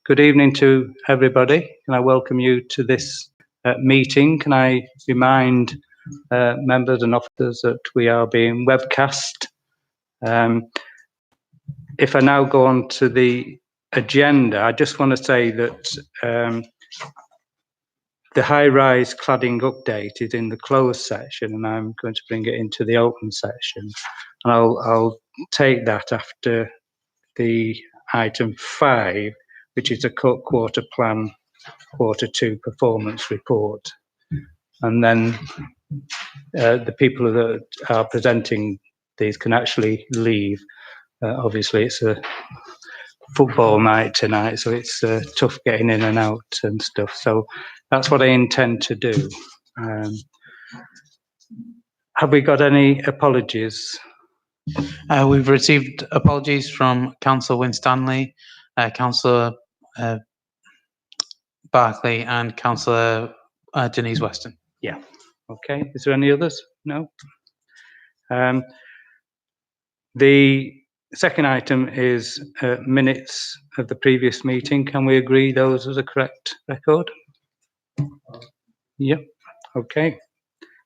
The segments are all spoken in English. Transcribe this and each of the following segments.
Good evening to everybody. Can I welcome you to this meeting? Can I remind members and officers that we are being webcast? If I now go on to the agenda, I just want to say that the high-rise cladding update is in the closed section, and I'm going to bring it into the open section. And I'll take that after the item 5, which is a quarter plan, quarter 2 performance report. And then the people that are presenting these can actually leave. Obviously, it's a football night tonight, so it's tough getting in and out and stuff. So that's what I intend to do. Have we got any apologies? We've received apologies from Councillor Winstanley, Councillor Barclay and Councillor Denise Weston. Yeah. Okay. Is there any others? No. The second item is minutes of the previous meeting. Can we agree those as a correct record? Yep. Okay.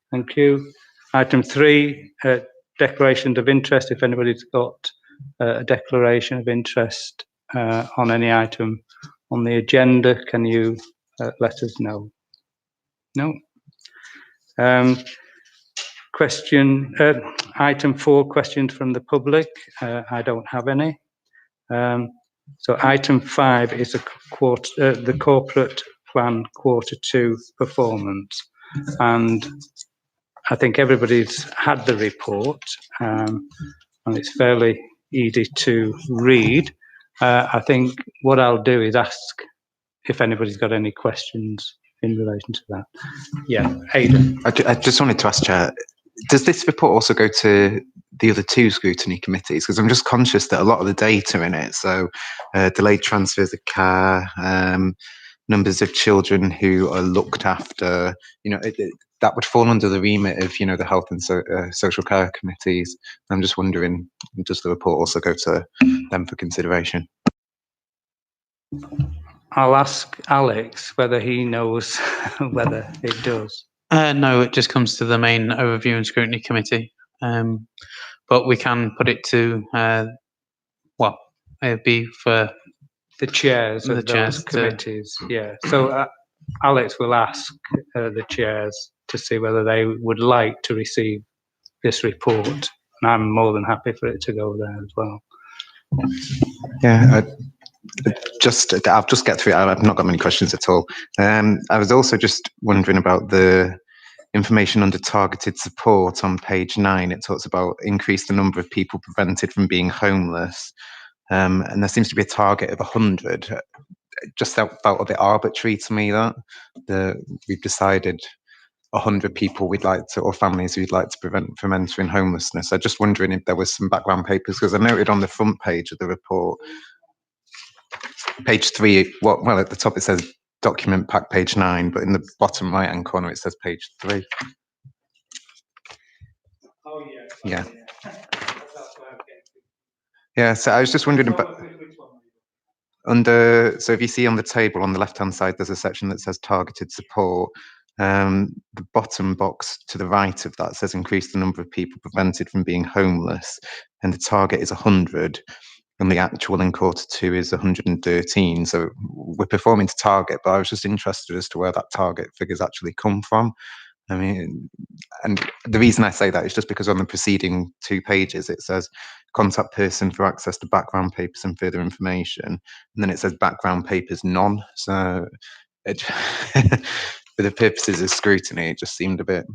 Thank you. Item 3, declarations of interest. If anybody's got a declaration of interest on any item on the agenda, can you let us know? No. Item 4, questions from the public. I don't have any. So item 5 is the corporate plan quarter 2 performance, and I think everybody's had the report, and it's fairly easy to read. I think what I'll do is ask if anybody's got any questions in relation to that. Yeah, Aidan. I just wanted to ask, Chair, does this report also go to the other 2 scrutiny committees? Because I'm just conscious that a lot of the data in it, so delayed transfers of care, numbers of children who are looked after, that would fall under the remit of, the health and social care committees. I'm just wondering, does the report also go to them for consideration? I'll ask Alex whether he knows whether it does. No, it just comes to the main overview and scrutiny committee. But we can put it to, it'd be for the chairs of those committees. Yeah. So Alex will ask the chairs to see whether they would like to receive this report. And I'm more than happy for it to go there as well. Yeah. I'll just get through it. I've not got many questions at all. I was also just wondering about the information under targeted support on page 9. It talks about increase the number of people prevented from being homeless. And there seems to be a target of 100. It just felt a bit arbitrary to me that we've decided 100 people we'd like to, or families we'd like to prevent from entering homelessness. I'm just wondering if there was some background papers, because I noted on the front page of the report, page 3, well, at the top it says document pack page 9, but in the bottom right hand corner it says page 3. Oh yeah. Yeah, so I was just wondering about so if you see on the table on the left hand side there's a section that says targeted support. The bottom box to the right of that says increase the number of people prevented from being homeless, and the target is 100. And the actual in quarter 2 is 113. So we're performing to target, but I was just interested as to where that target figures actually come from. I mean, and the reason I say that is just because on the preceding 2 pages, it says contact person for access to background papers and further information. And then it says background papers none. So for the purposes of scrutiny, it just seemed a bit,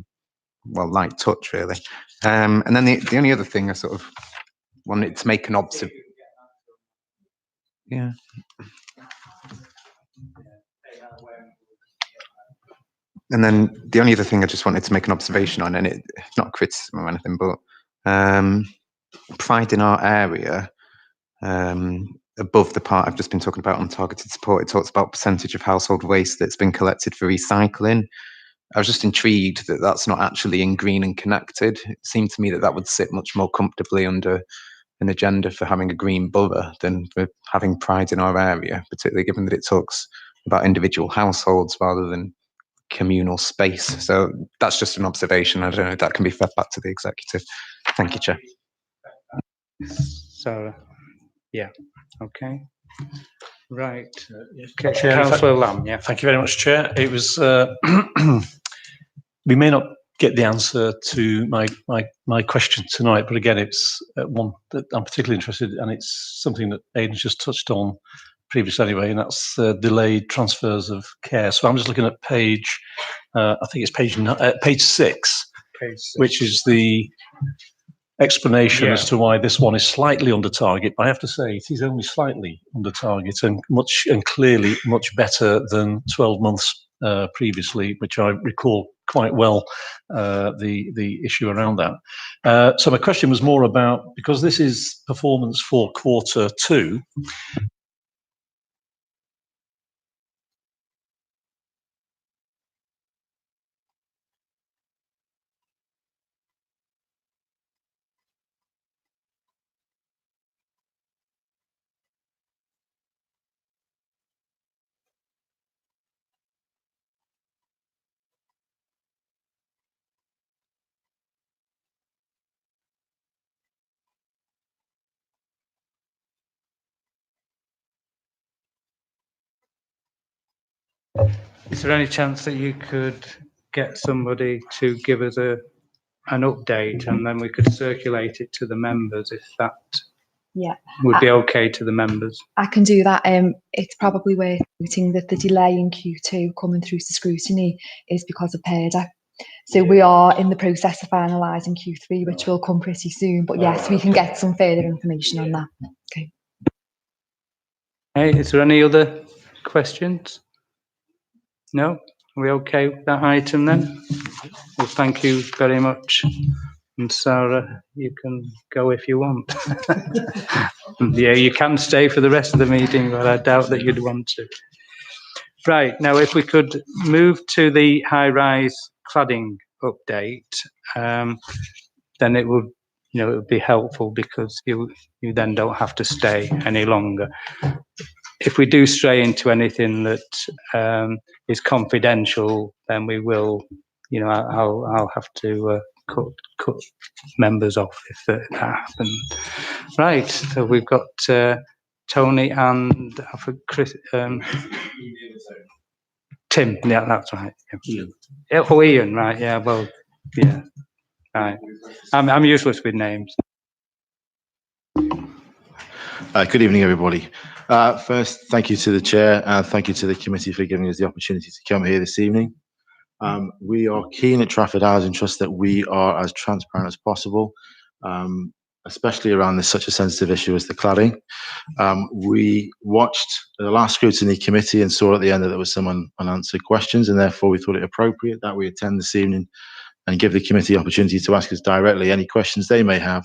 light touch really. And then the only other thing I sort of wanted to make an observation. Yeah. And then the only other thing I just wanted to make an observation on, and it's not criticism or anything, but pride in our area, above the part I've just been talking about on targeted support, it talks about percentage of household waste that's been collected for recycling. I was just intrigued that that's not actually in green and connected. It seemed to me that would sit much more comfortably under an agenda for having a green borough than for having pride in our area, particularly given that it talks about individual households rather than communal space. So that's just an observation. I don't know if that can be fed back to the executive. Thank you, Chair. So, yeah, okay. Right. Okay, Chair, Councillor Lamb, yeah. Thank you very much, Chair. It was, we may not get the answer to my question tonight, but again, it's one that I'm particularly interested in, and it's something that Aidan's just touched on previously anyway, and that's delayed transfers of care. So I'm just looking at page, I think it's page 6, which is the explanation as to why this one is slightly under target. I have to say it is only slightly under target, and clearly much better than 12 months previously, which I recall quite well, the issue around that. So my question was more about, because this is performance for Q2, Is there any chance that you could get somebody to give us an update, and then we could circulate it to the members if that would be okay to the members? I can do that. It's probably worth noting that the delay in Q2 coming through to scrutiny is because of PERDA. So we are in the process of finalising Q3, which will come pretty soon. But yes, we can get some further information on that. Okay. Hey, is there any other questions? No? Are we okay with that item then? Well, thank you very much. And Sarah, you can go if you want. Yeah, you can stay for the rest of the meeting, but I doubt that you'd want to. Right, now if we could move to the high-rise cladding update, then it would, it would be helpful, because you then don't have to stay any longer. If we do stray into anything that is confidential, then we will, I'll have to cut members off if that happens. Right, so we've got Tony and Chris, Tim. Yeah, that's right. Yeah. Oh, Ian. Right. Yeah. Well. Yeah. Right. I'm useless with names. Good evening, everybody. First, thank you to the chair and thank you to the committee for giving us the opportunity to come here this evening. We are keen at Trafford Housing Trust that we are as transparent as possible, especially around such a sensitive issue as the cladding. We watched the last scrutiny committee and saw at the end that there was some unanswered questions, and therefore we thought it appropriate that we attend this evening and give the committee the opportunity to ask us directly any questions they may have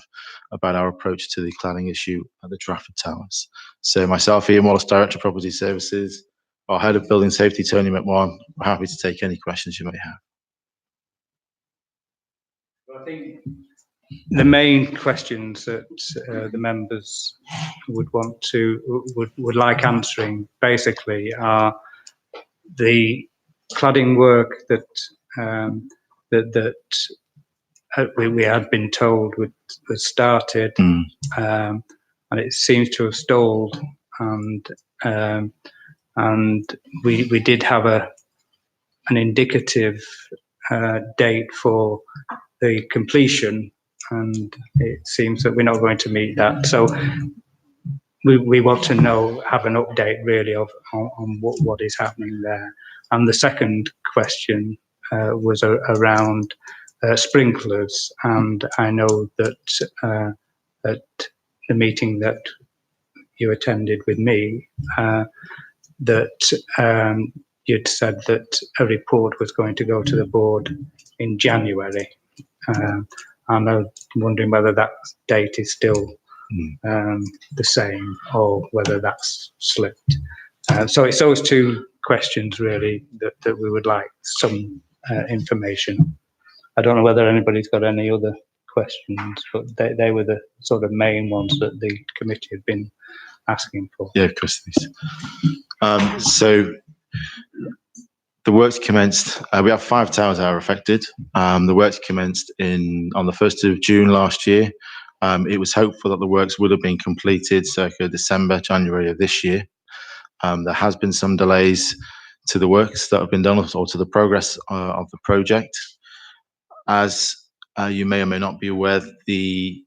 about our approach to the cladding issue at the Trafford Towers. So myself, Ian Wallace, Director of Property Services, our Head of Building Safety, Tony McMahon, we're happy to take any questions you may have. Well, I think the main questions that the members would want to, would like answering, basically, are the cladding work that we had been told was started, and it seems to have stalled, and we did have an indicative date for the completion, and it seems that we're not going to meet that. So we want to have an update really on what is happening there. And the second question was around sprinklers, and I know that at the meeting that you attended with me, that you'd said that a report was going to go to the board in January, and I'm wondering whether that date is still the same, or whether that's slipped. So it's those two questions really that we would like some information. I don't know whether anybody's got any other questions, but they were the sort of main ones that the committee had been asking for. Yeah, of course. So the works commenced. We have 5 towers that are affected. The works commenced on the 1st of June last year. It was hopeful that the works would have been completed circa December, January of this year. There has been some delays to the works that have been done, or to the progress of the project. As you may or may not be aware, the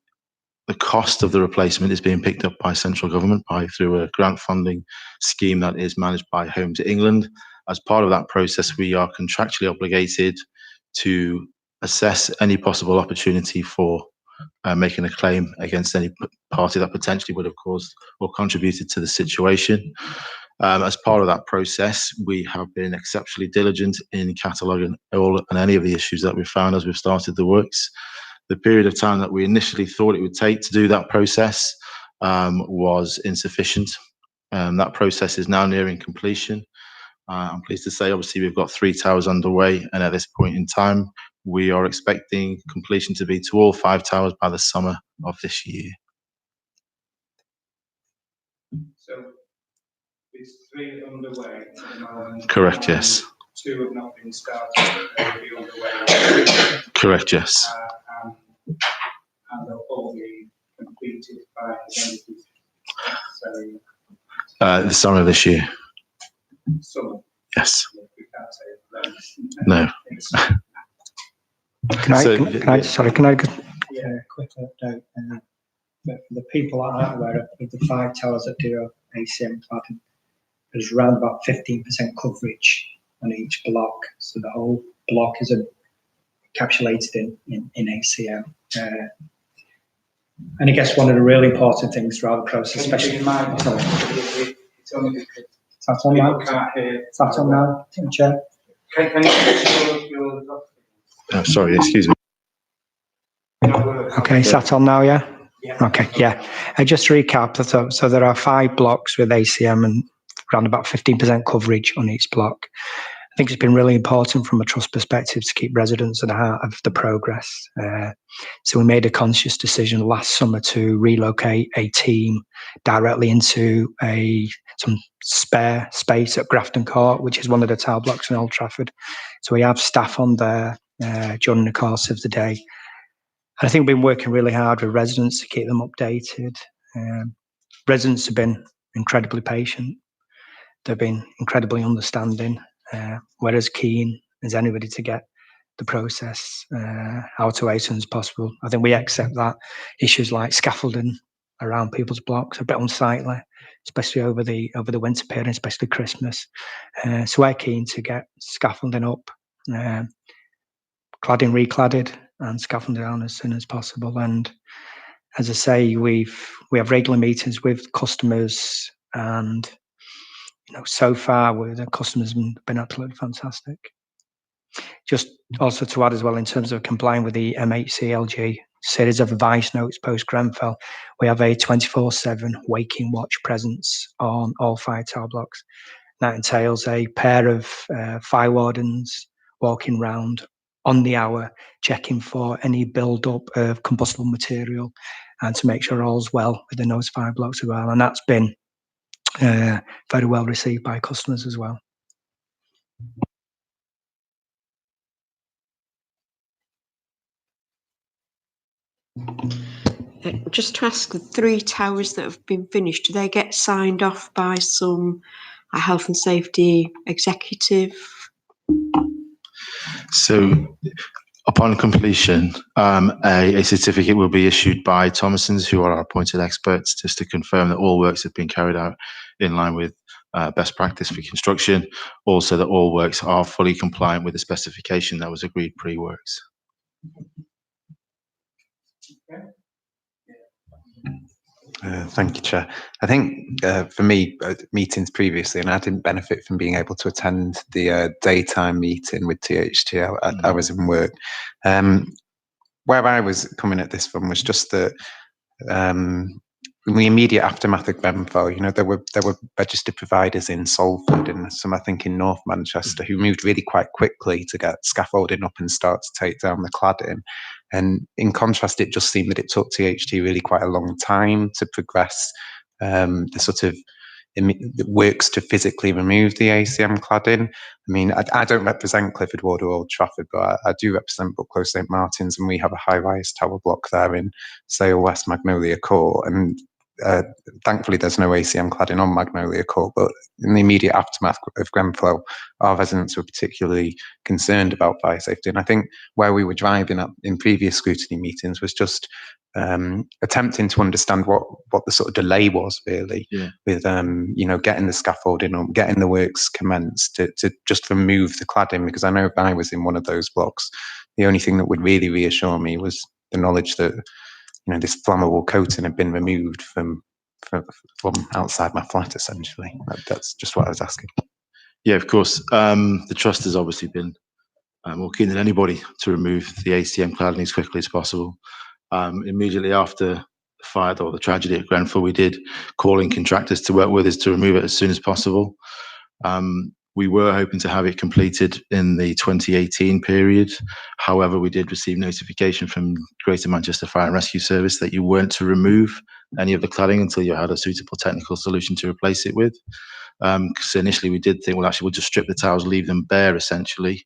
cost of the replacement is being picked up by central government through a grant funding scheme that is managed by Homes England. As part of that process, we are contractually obligated to assess any possible opportunity for making a claim against any party that potentially would have caused or contributed to the situation. As part of that process, we have been exceptionally diligent in cataloguing all and any of the issues that we've found as we've started the works. The period of time that we initially thought it would take to do that process was insufficient. That process is now nearing completion. I'm pleased to say, obviously, we've got 3 towers underway, and at this point in time, we are expecting completion to be to all 5 towers by the summer of this year. So it's 3 underway at the moment. Correct, yes. 2 have not been started, but they will be underway. Correct, yes. And they'll all be completed by the end of The summer of this year. summer. Yes. We can't say No. Can I just Yeah, quick update. But for the people that aren't aware of the 5 towers that do ACM cladding, there's around about 15% coverage on each block. So the whole block is encapsulated in ACM. And I guess one of the really important things throughout the process, especially it's only because that's on now. can't hear. That's on now, Chair. Can you your Sorry, excuse me. Okay, is that on now, yeah? Okay, yeah. Just to recap, so there are 5 blocks with ACM and around about 15% coverage on each block. I think it's been really important from a trust perspective to keep residents at the heart of the progress. So we made a conscious decision last summer to relocate a team directly into some spare space at Grafton Court, which is one of the tower blocks in Old Trafford. So we have staff on there during the course of the day. And I think we've been working really hard with residents to keep them updated. Residents have been incredibly patient. They've been incredibly understanding. We're as keen as anybody to get the process out away as soon as possible. I think we accept that issues like scaffolding around people's blocks are a bit unsightly, especially over the winter period, especially Christmas. So we're keen to get scaffolding up, cladding recladded, and scaffolding down as soon as possible. And as I say, we have regular meetings with customers, and so far the customers have been absolutely fantastic. Just also to add as well, in terms of complying with the MHCLG series of advice notes post Grenfell, we have a 24/7 waking watch presence on all 5 tower blocks. That entails a pair of fire wardens walking round on the hour, checking for any build-up of combustible material and to make sure all's well within those 5 blocks as well. And that's been very well received by customers as well. Just to ask, the 3 towers that have been finished, do they get signed off by some health and safety executive? So upon completion, a certificate will be issued by Thomasons, who are our appointed experts, just to confirm that all works have been carried out in line with best practice for construction. Also, that all works are fully compliant with the specification that was agreed pre-works. Thank you, Chair. I think for me, meetings previously, and I didn't benefit from being able to attend the daytime meeting with THT. I was in work. Where I was coming at this from was just that in the immediate aftermath of Grenfell, there were registered providers in Salford and some, I think, in North Manchester, who moved really quite quickly to get scaffolding up and start to take down the cladding. And in contrast, it just seemed that it took THT really quite a long time to progress the sort of the works to physically remove the ACM cladding. I mean, I don't represent Clifford Ward or Old Trafford, but I do represent Bucklow St Martin's, and we have a high-rise tower block there in Sale West Magnolia Court. And thankfully, there's no ACM cladding on Magnolia Court, but in the immediate aftermath of Grenfell, our residents were particularly concerned about fire safety. And I think where we were driving at in previous scrutiny meetings was just attempting to understand what the sort of delay was really with getting the scaffolding or getting the works commenced to just remove the cladding, because I know if I was in one of those blocks, the only thing that would really reassure me was the knowledge that this flammable coating had been removed from outside my flat. Essentially, that's just what I was asking. Yeah, of course. The trust has obviously been more keen than anybody to remove the ACM cladding as quickly as possible. Immediately after the fire or the tragedy at Grenfell, we did call in contractors to work with us to remove it as soon as possible. We were hoping to have it completed in the 2018 period. However, we did receive notification from Greater Manchester Fire and Rescue Service that you weren't to remove any of the cladding until you had a suitable technical solution to replace it with. So initially we did think, well, actually we'll just strip the towers, leave them bare essentially,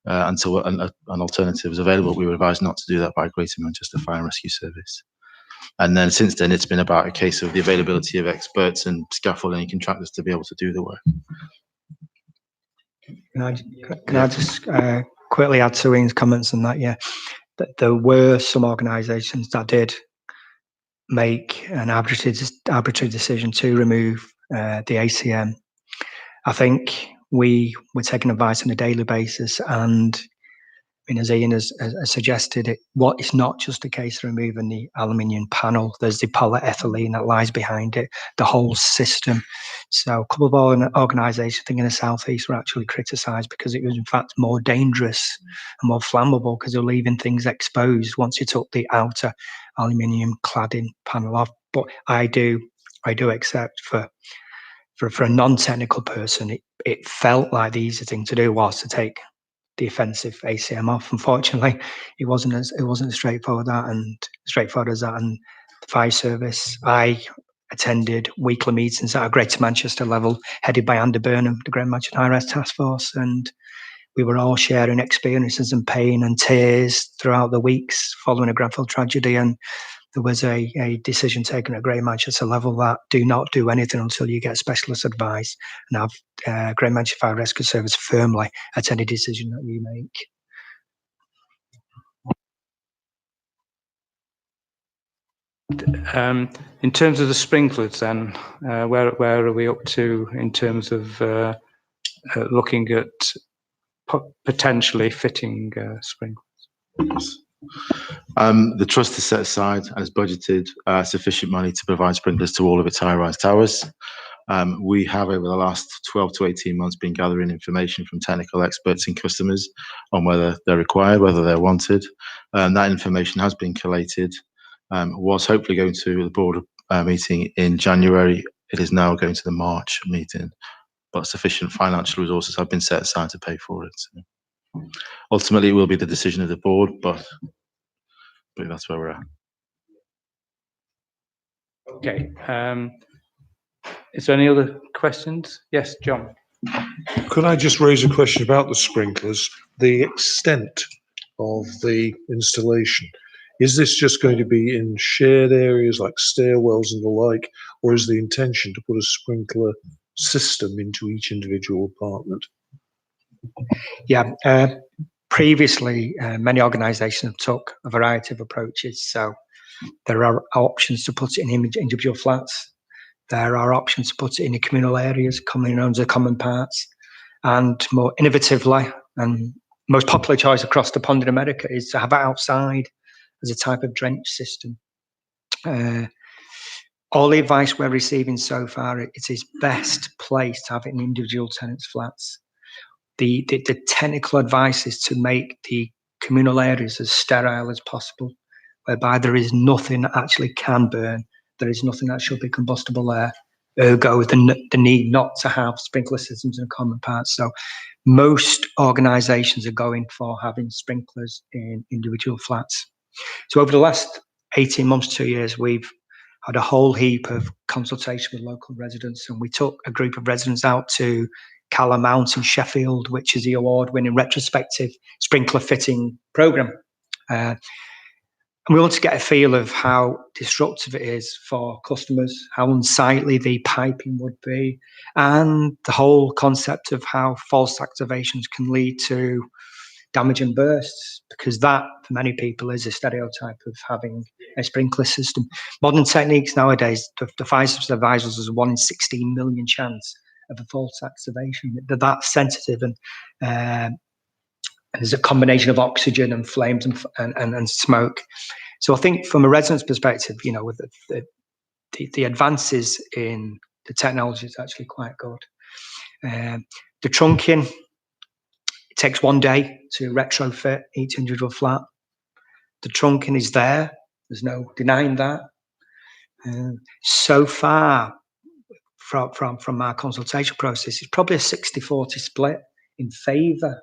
until an alternative is available. We were advised not to do that by Greater Manchester Fire and Rescue Service. And then since then, it's been about a case of the availability of experts and scaffolding and contractors to be able to do the work. Can I just quickly add to Ian's comments on that? Yeah, that there were some organisations that did make an arbitrary decision to remove the ACM. I think we were taking advice on a daily basis, and as Ian has suggested, it's not just a case of removing the aluminium panel. There's the polyethylene that lies behind it, the whole system. So a couple of organisations, I think in the southeast, were actually criticised because it was in fact more dangerous and more flammable because they're leaving things exposed once you took the outer aluminium cladding panel off. But I do accept for a non-technical person, it felt like the easy thing to do was to take the offensive ACM off. Unfortunately, it wasn't as straightforward as that. And the fire service, I attended weekly meetings at a Greater Manchester level, headed by Andy Burnham, the Greater Manchester High Rise Task Force, and we were all sharing experiences and pain and tears throughout the weeks following a Grenfell tragedy. And there was a decision taken at Greater Manchester level that do not do anything until you get specialist advice, and have Greater Manchester Fire Rescue Service firmly at any decision that you make. In terms of the sprinklers, then, where are we up to in terms of looking at potentially fitting sprinklers? The trust has set aside and has budgeted sufficient money to provide sprinklers to all of its high-rise towers. We have, over the last 12 to 18 months, been gathering information from technical experts and customers on whether they're required, whether they're wanted. That information has been collated, was hopefully going to the board meeting in January. It is now going to the March meeting, but sufficient financial resources have been set aside to pay for it. So ultimately, it will be the decision of the board, but that's where we're at. Okay. Is there any other questions? Yes, John. Could I just raise a question about the sprinklers, the extent of the installation? Is this just going to be in shared areas like stairwells and the like, or is the intention to put a sprinkler system into each individual apartment? Yeah, previously many organisations took a variety of approaches. So there are options to put it in individual flats. There are options to put it in the communal areas, commonly known as the common parts. And more innovatively, and most popular choice across the pond in America, is to have it outside as a type of drench system. All the advice we're receiving so far, it is best placed to have it in individual tenants' flats. The technical advice is to make the communal areas as sterile as possible, whereby there is nothing that actually can burn. There is nothing that should be combustible there. Ergo, the need not to have sprinkler systems in common parts. So most organisations are going for having sprinklers in individual flats. So over the last 18 months, 2 years, we've had a whole heap of consultation with local residents, and we took a group of residents out to Calla Mount in Sheffield, which is the award-winning retrospective sprinkler fitting programme. And we want to get a feel of how disruptive it is for customers, how unsightly the piping would be, and the whole concept of how false activations can lead to damage and bursts, because that, for many people, is a stereotype of having a sprinkler system. Modern techniques nowadays, the fire service advisors is a 1 in 16 million chance of a false activation. They're that sensitive, and there's a combination of oxygen and flames and smoke. So I think from a resident's perspective, with the advances in the technology is actually quite good. The trunking, it takes 1 day to retrofit each individual flat. The trunking is there. There's no denying that. So far, from our consultation process, it's probably a 60-40 split in favour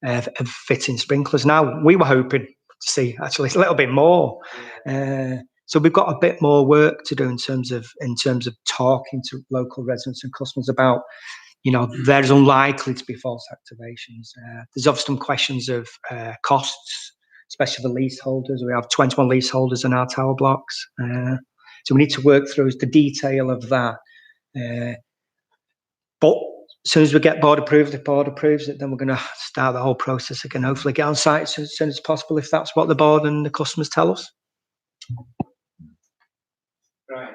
of fitting sprinklers. Now, we were hoping to see actually a little bit more. So we've got a bit more work to do in terms of talking to local residents and customers about, there's unlikely to be false activations. There's obviously some questions of costs, especially for leaseholders. We have 21 leaseholders in our tower blocks. So we need to work through the detail of that. But as soon as we get board approved, if board approves it, then we're going to start the whole process again. Hopefully get on site as soon as possible if that's what the board and the customers tell us. Right.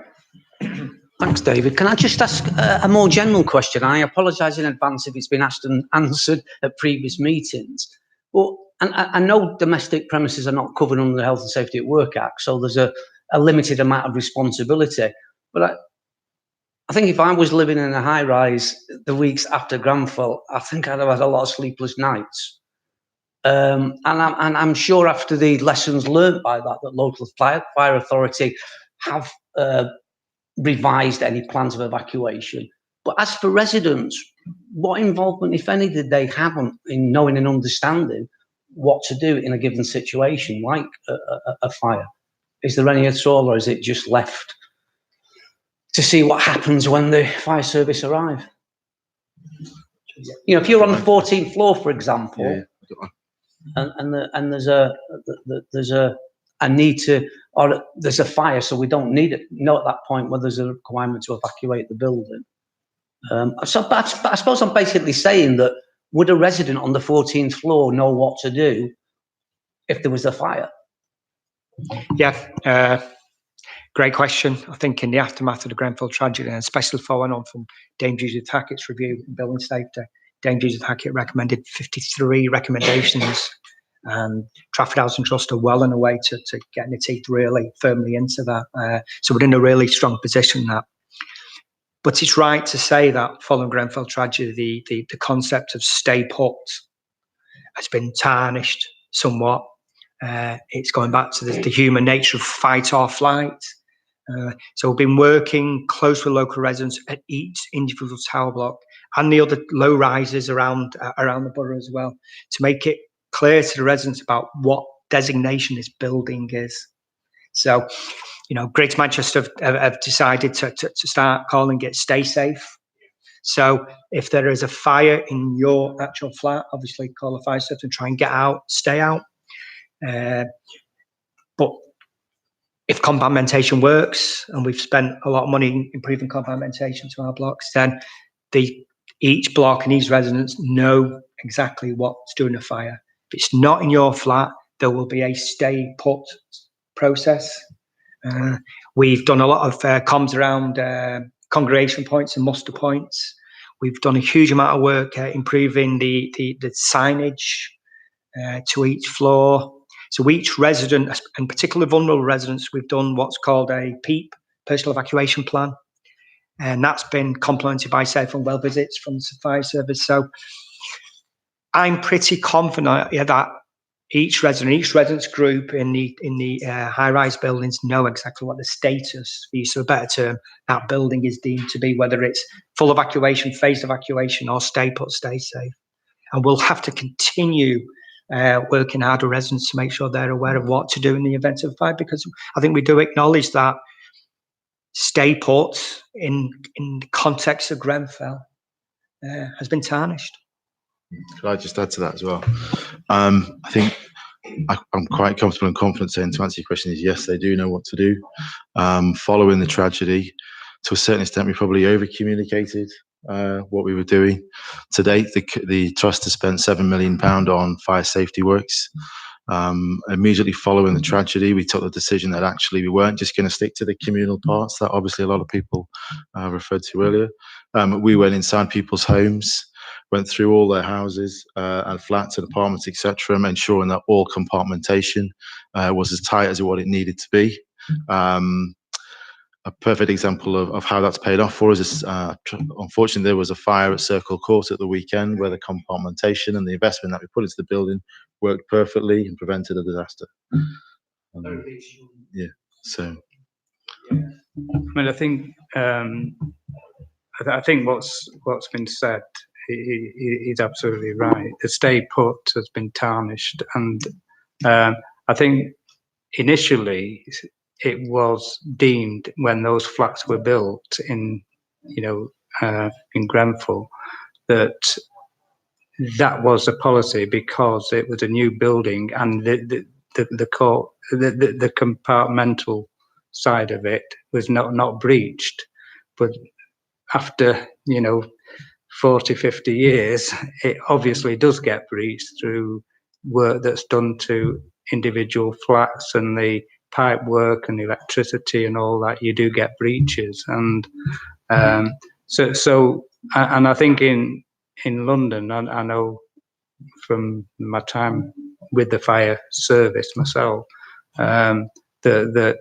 Thanks, David. Can I just ask a more general question? I apologise in advance if it's been asked and answered at previous meetings. Well, and I know domestic premises are not covered under the Health and Safety at Work Act, so there's a limited amount of responsibility. But I think if I was living in a high-rise the weeks after Grenfell, I think I'd have had a lot of sleepless nights. And I'm sure after the lessons learned by that local fire authority have revised any plans of evacuation. But as for residents, what involvement, if any, did they have in knowing and understanding what to do in a given situation, like a fire? Is there any at all, or is it just left to see what happens when the fire service arrive? If you're on the 14th floor, for example, and there's a need to, or there's a fire, so we don't need it. At that point where there's a requirement to evacuate the building. So I suppose I'm basically saying that would a resident on the 14th floor know what to do if there was a fire? Yeah, great question. I think in the aftermath of the Grenfell tragedy, and especially following on from Dangerous Tacket's review in building safety, Dangerous Tacket recommended 53 recommendations, and Trafford Housing Trust are well on the way to getting their teeth really firmly into that. So we're in a really strong position now. But it's right to say that following Grenfell tragedy, the concept of stay put has been tarnished somewhat. It's going back to the human nature of fight or flight. So we've been working close with local residents at each individual tower block and the other low rises around the borough as well, to make it clear to the residents about what designation this building is. So, Greater Manchester have decided to start calling it Stay Safe. So if there is a fire in your actual flat, obviously call a fire service and try and get out, stay out. But if compartmentation works, and we've spent a lot of money improving compartmentation to our blocks, then each block and each residents know exactly what's doing a fire. If it's not in your flat, there will be a stay put process. We've done a lot of comms around congregation points and muster points. We've done a huge amount of work improving the signage to each floor. So each resident, and particularly vulnerable residents, we've done what's called a PEEP, personal evacuation plan. And that's been complemented by safe and well visits from the fire service. So I'm pretty confident that each residence group in the high-rise buildings know exactly what the status, for use of a better term, that building is deemed to be, whether it's full evacuation, phased evacuation, or stay put, stay safe. And we'll have to continue working hard with residents to make sure they're aware of what to do in the event of a fire, because I think we do acknowledge that stay put in the context of Grenfell has been tarnished. Could I just add to that as well? I think I'm quite comfortable and confident saying, to answer your question, is yes, they do know what to do. Following the tragedy, to a certain extent, we probably over-communicated what we were doing. To date, the trust has spent £7 million on fire safety works. Immediately following the tragedy, we took the decision that actually we weren't just going to stick to the communal parts that obviously a lot of people referred to earlier. We went inside people's homes, went through all their houses and flats and apartments, etc., ensuring that all compartmentation was as tight as what it needed to be. A perfect example of how that's paid off for us is, unfortunately, there was a fire at Circle Court at the weekend where the compartmentation and the investment that we put into the building worked perfectly and prevented a disaster. Yeah, so. I mean, I think what's been said is absolutely right. The stay put has been tarnished, and I think initially it was deemed, when those flats were built in Grenfell, that was a policy because it was a new building and the compartmental side of it was not breached. But after 40, 50 years, it obviously does get breached through work that's done to individual flats and the pipe work and electricity and all that. You do get breaches, and so I think in London, I know from my time with the fire service myself, that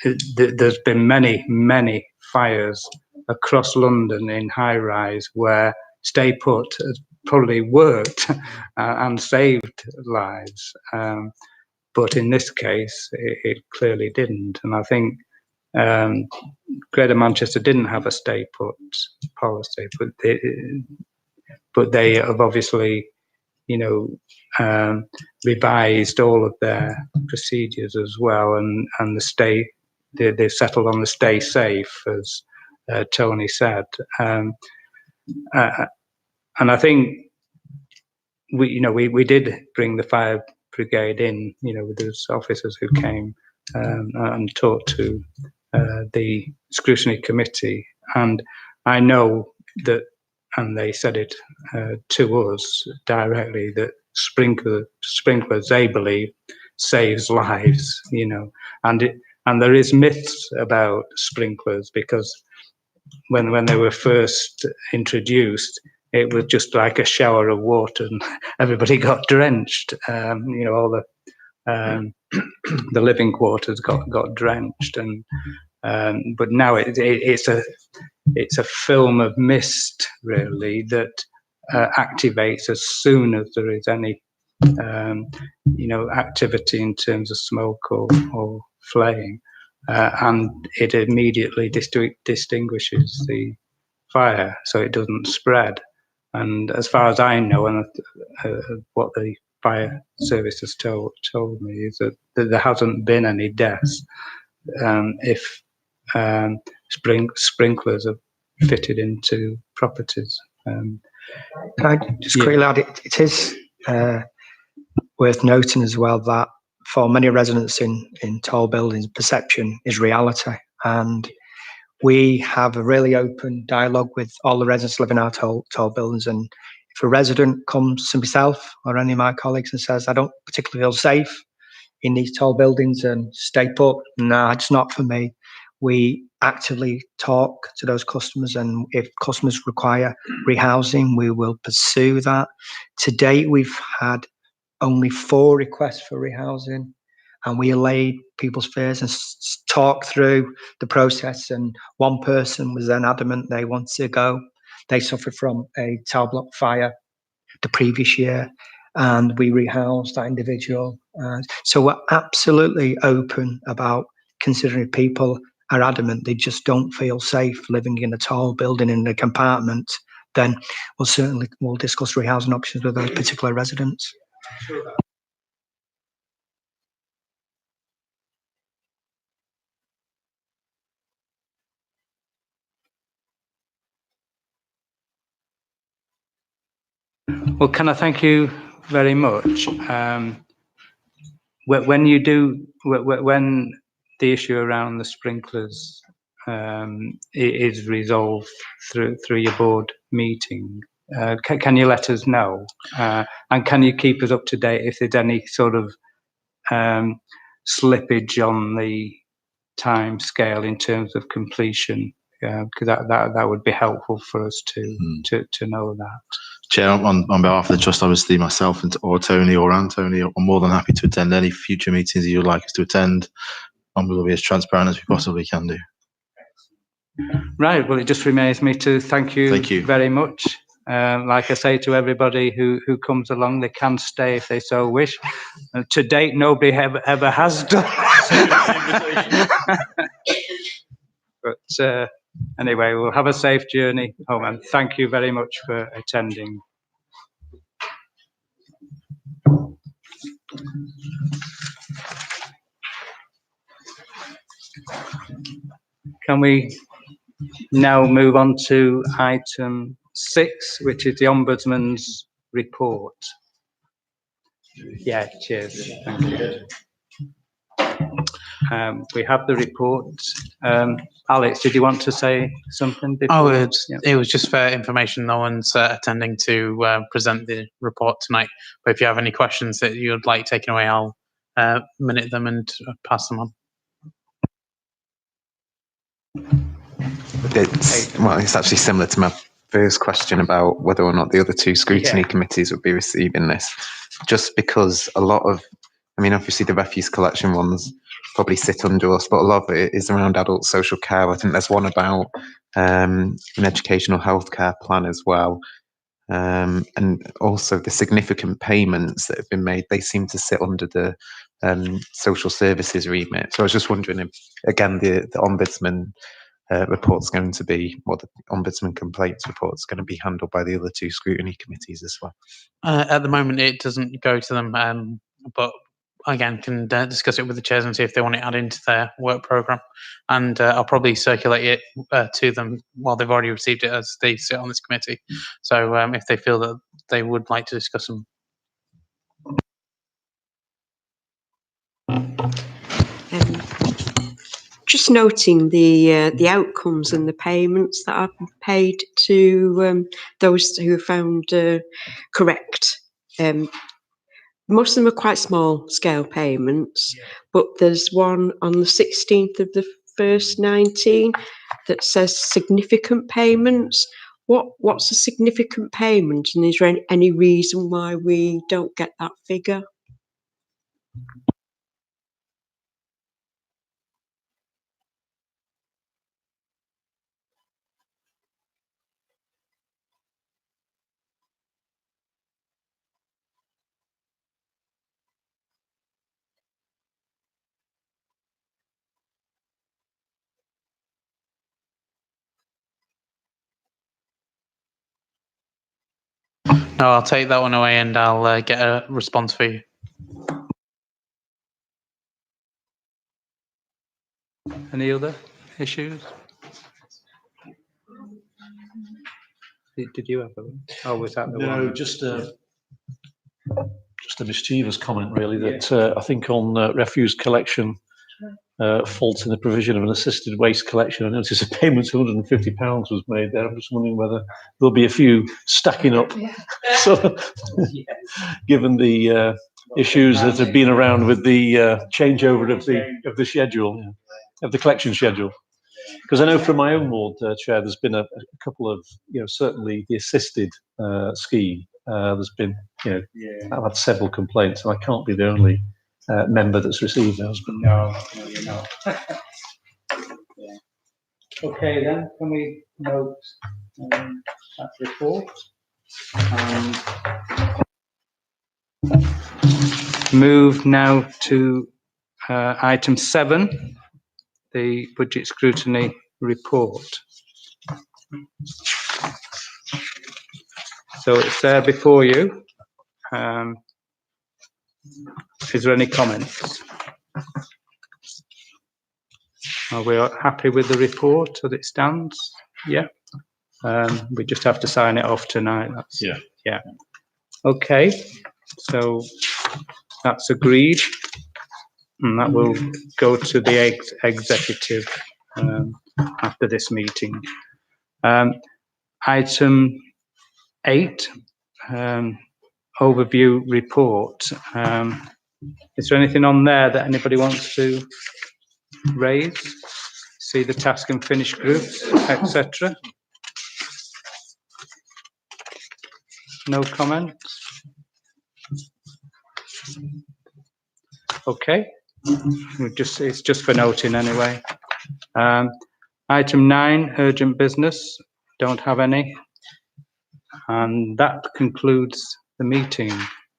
there's been many fires across London in high rise where stay put has probably worked and saved lives. But in this case, it clearly didn't. And I think Greater Manchester didn't have a stay put policy, but they have obviously, revised all of their procedures as well, and they've settled on the stay safe, as Tony said, and I think we did bring the fire brigade in, with those officers who came and talked to the scrutiny committee, and I know that, and they said it to us directly, that sprinklers they believe saves lives, and there is myths about sprinklers, because when they were first introduced, it was just like a shower of water and everybody got drenched. All the living quarters got drenched, and but now it's a film of mist, really, that activates as soon as there is any activity in terms of smoke or flame, and it immediately distinguishes the fire so it doesn't spread. And as far as I know, and what the fire service has told me, is that there hasn't been any deaths if sprinklers are fitted into properties. Can I just quickly add, it is worth noting as well that for many residents in tall buildings, perception is reality, and we have a really open dialogue with all the residents living in our tall buildings. And if a resident comes to myself or any of my colleagues and says, I don't particularly feel safe in these tall buildings and stay put, no, it's not for me, we actively talk to those customers, and if customers require rehousing, we will pursue that. To date, we've had only 4 requests for rehousing, and we allayed people's fears and talked through the process. And one person was then adamant they wanted to go. They suffered from a tower block fire the previous year, and we rehoused that individual. So we're absolutely open about considering people are adamant they just don't feel safe living in a tall building in a compartment, then we'll discuss rehousing options with those particular residents. Well, can I thank you very much? When you do, when the issue around the sprinklers is resolved through your board meeting, can you let us know? And can you keep us up to date if there's any sort of slippage on the time scale in terms of completion? Because that would be helpful for us to know that. Chair, on behalf of the trust, obviously myself or Tony or Anthony, I'm more than happy to attend any future meetings you'd like us to attend, and we'll be as transparent as we possibly can do. Right. Well, it just remains me to thank you very much. Like I say to everybody who comes along, they can stay if they so wish. To date, nobody ever has done. But anyway, we'll have a safe journey home, and thank you very much for attending. Can we now move on to item 6, which is the Ombudsman's report? Yeah, cheers. Thank you. We have the report. Alex, did you want to say something before? It was just for information. No one's attending to present the report tonight. But if you have any questions that you'd like taken away, I'll minute them and pass them on. It's actually similar to my first question about whether or not the other 2 scrutiny committees would be receiving this. Just because a lot of, obviously the refuse collection ones probably sit under us, but a lot of it is around adult social care. I think there's one about an educational healthcare plan as well. And also the significant payments that have been made, they seem to sit under the social services remit. So I was just wondering if, again, the Ombudsman report's going to be, the Ombudsman complaints report's going to be handled by the other 2 scrutiny committees as well. At the moment, it doesn't go to them, but again, can discuss it with the chairs and see if they want to add into their work programme. And I'll probably circulate it to them while they've already received it, as they sit on this committee. So if they feel that they would like to discuss them. Just noting the outcomes and the payments that have been paid to those who are found correct. Most of them are quite small scale payments, but there's one on the 16th of the 1st 19 that says significant payments. What's a significant payment, and is there any reason why we don't get that figure? No, I'll take that one away and I'll get a response for you. Any other issues? Did you have a? Oh, was that the one? No, just a mischievous comment, really. That I think on refuse collection, fault in the provision of an assisted waste collection. I noticed a payment of £150 was made there. I'm just wondering whether there'll be a few stacking up. So, given the issues that have been around with the changeover of the schedule, of the collection schedule. Because I know from my own ward, Chair, there's been a couple of, certainly the assisted scheme. There's been, I've had several complaints, and I can't be the only member that's received those. But no, you're not. Okay, then can we note that report and move now to item 7, the budget scrutiny report. So it's there before you. Is there any comments? Are we happy with the report as it stands? Yeah. We just have to sign it off tonight. That's, yeah. Okay. So that's agreed. And that will go to the executive after this meeting. Item 8, overview report. Is there anything on there that anybody wants to raise? See the task and finish groups, etc. No comments? Okay. It's just for noting anyway. Item 9, urgent business. Don't have any. And that concludes the meeting.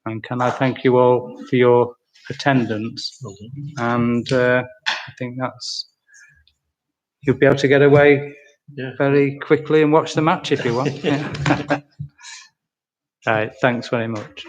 And can I thank you all for your attendance? And I think you'll be able to get away very quickly and watch the match if you want. Yeah. All right, thanks very much.